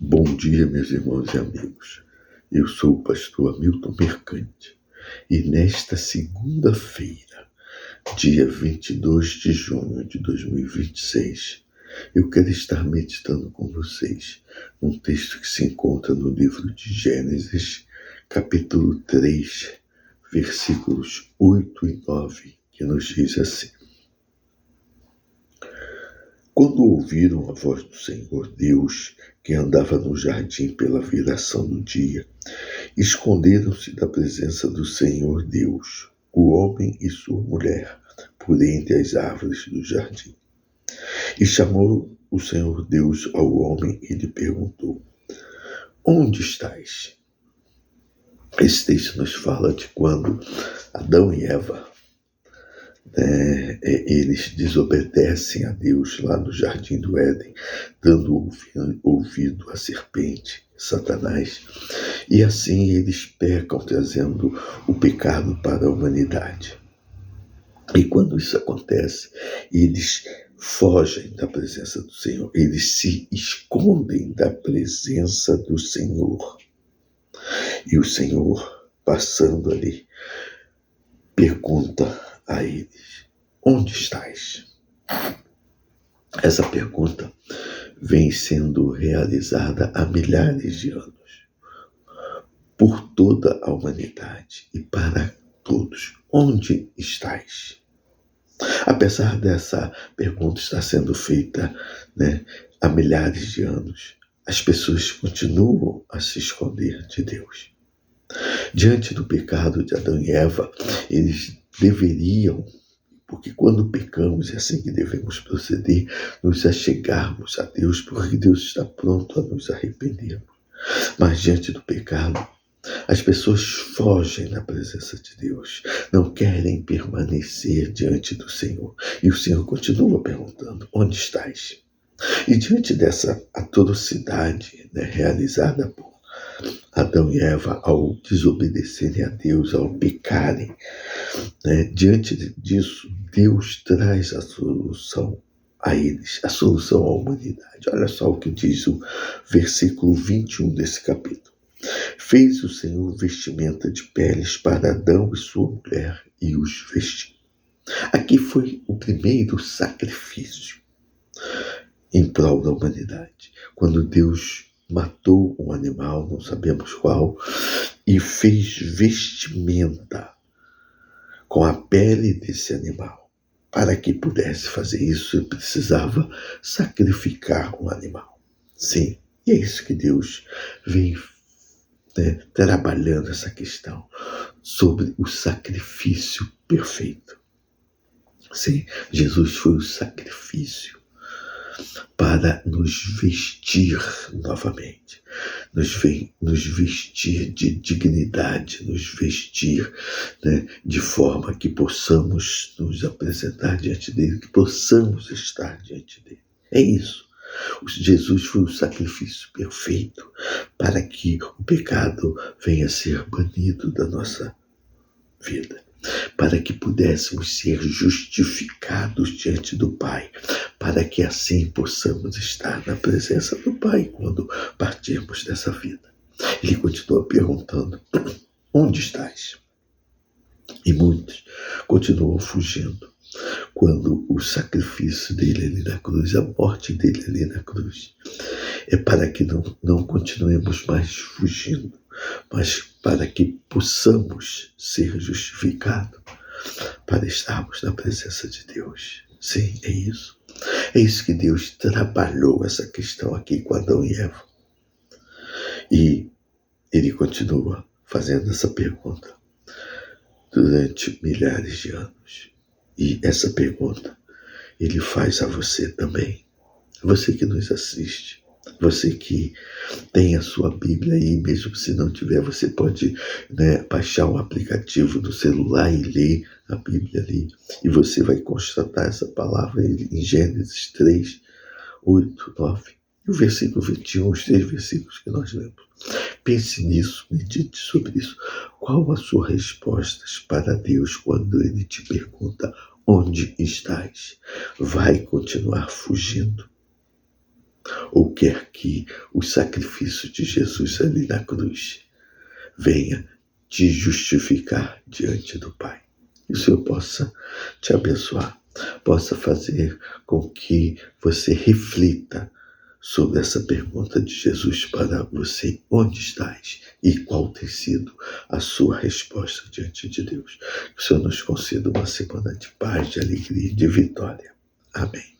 Bom dia, meus irmãos e amigos. Eu sou o pastor Hamilton Mercante e nesta segunda-feira, dia 22 de junho de 2026, eu quero estar meditando com vocês num texto que se encontra no livro de Gênesis, capítulo 3, versículos 8 e 9, que nos diz assim: Quando ouviram a voz do Senhor Deus, que andava no jardim pela viração do dia, esconderam-se da presença do Senhor Deus, o homem e sua mulher, por entre as árvores do jardim. E chamou o Senhor Deus ao homem e lhe perguntou: Onde estás? Esse texto nos fala de quando Adão e Eva, eles desobedecem a Deus lá no jardim do Éden, dando ouvido à serpente, Satanás, e assim eles pecam, trazendo o pecado para a humanidade. E quando isso acontece, eles fogem da presença do Senhor, eles se escondem da presença do Senhor. E o Senhor, passando ali, pergunta a eles: Onde estás? Essa pergunta vem sendo realizada há milhares de anos por toda a humanidade e para todos. Onde estás? Apesar dessa pergunta estar sendo feita, há milhares de anos, as pessoas continuam a se esconder de Deus. Diante do pecado de Adão e Eva, eles deveriam, porque quando pecamos é assim que devemos proceder, nos achegarmos a Deus, porque Deus está pronto a nos arrependermos. Mas diante do pecado, as pessoas fogem da presença de Deus, não querem permanecer diante do Senhor. E o Senhor continua perguntando: Onde estás? E diante dessa atrocidade realizada por Adão e Eva ao desobedecerem a Deus, ao pecarem, diante disso, Deus traz a solução a eles, a solução à humanidade. Olha só o que diz o versículo 21 desse capítulo. Fez o Senhor vestimenta de peles para Adão e sua mulher e os vestiu. Aqui foi o primeiro sacrifício em prol da humanidade. Quando Deus matou um animal, não sabemos qual, e fez vestimenta com a pele desse animal. Para que pudesse fazer isso, ele precisava sacrificar um animal. Sim, e é isso que Deus vem trabalhando essa questão sobre o sacrifício perfeito. Sim, Jesus foi o sacrifício para nos vestir novamente, nos vestir de dignidade, nos vestir de forma que possamos nos apresentar diante dele, que possamos estar diante dele. É isso. Jesus foi o sacrifício perfeito para que o pecado venha a ser banido da nossa vida, para que pudéssemos ser justificados diante do Pai, para que assim possamos estar na presença do Pai quando partirmos dessa vida. Ele continua perguntando: Onde estás? E muitos continuam fugindo, quando o sacrifício dele ali na cruz, a morte dele ali na cruz, é para que não continuemos mais fugindo, mas para que possamos ser justificados, para estarmos na presença de Deus. Sim, é isso. É isso que Deus trabalhou, essa questão aqui com Adão e Eva. E ele continua fazendo essa pergunta durante milhares de anos. E essa pergunta ele faz a você também. Você que nos assiste, você que tem a sua Bíblia aí, mesmo se não tiver, você pode baixar um aplicativo do celular e ler a Bíblia ali. E você vai constatar essa palavra em Gênesis 3, 8, 9 e o versículo 21, os 3 versículos que nós lemos. Pense nisso, medite sobre isso. Qual a sua resposta para Deus quando Ele te pergunta: Onde estás? Vai continuar fugindo? ou quer que o sacrifício de Jesus ali na cruz venha te justificar diante do Pai. Que o Senhor possa te abençoar, possa fazer com que você reflita sobre essa pergunta de Jesus para você: onde estás? E qual tem sido a sua resposta diante de Deus? Que o Senhor nos conceda uma semana de paz, de alegria e de vitória. Amém.